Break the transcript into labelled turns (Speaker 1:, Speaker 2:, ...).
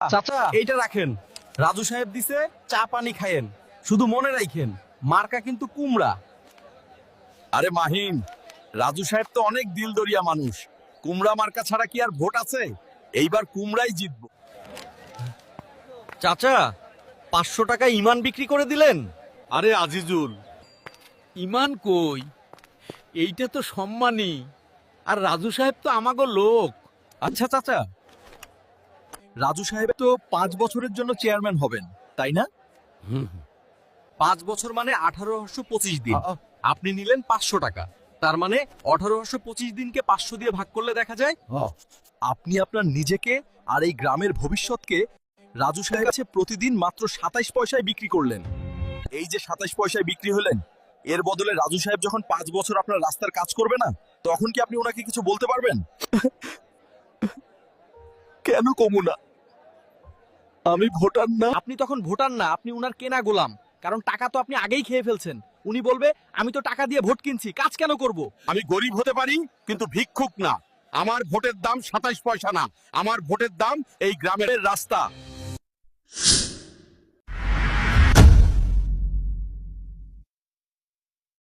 Speaker 1: চাচা এইটা রাখেন, রাজু সাহেব দিছে, চা পানি খায়েন, শুধু মনে রাখেন মার্কা কিন্তু কুমড়া।
Speaker 2: আরে মাহিন, রাজু সাহেব তো অনেক দিলদরিয়া মানুষ, কুমড়া মার্কা ছাড়া কি আর ভোট আছে? এইবার কুমড়াই জিতবো।
Speaker 1: চাচা 500 টাকা ইমান বিক্রি করে দিলেন।
Speaker 3: আরে আজিজুল, ইমান কই? এইটা তো সম্মানী, আর রাজু সাহেব তো আমাগো লোক।
Speaker 2: আচ্ছা চাচা, রাজু সাহেব তো 5 বছরের জন্য চেয়ারম্যান হবেন, তাই না?
Speaker 1: 5 বছর মানে 1825 দিন। আপনি নিলেন 500 টাকা, তার মানে 1825 দিনকে 500 দিয়ে ভাগ করলে দেখা যায়।
Speaker 2: আপনি আপনার নিজেকে আর এই গ্রামের ভবিষ্যৎকে রাজু সাহেবের কাছে প্রতিদিন মাত্র 27 পয়সায় বিক্রি করলেন। এই যে 27 পয়সায় বিক্রি হলেন, এর বদলে রাজু সাহেব যখন 5 বছর আপনার রাস্তার কাজ করবে না, তখন কি আপনি ওনাকে কিছু বলতে পারবেন? কেন কমু না? আমি ভোটার না।
Speaker 1: আপনি তখন ভোটার না, আপনি উনার কেনা গোলাম। কারণ টাকা তো আপনি আগেই খেয়ে ফেলছেন। উনি বলবে আমি তো টাকা দিয়ে ভোট কিনছি, কাজ কেন করব?
Speaker 3: আমি গরিব হতে পারি, কিন্তু ভিক্ষুক না। আমার ভোটের দাম 27 পয়সা না, আমার ভোটের দাম এই গ্রামের রাস্তা।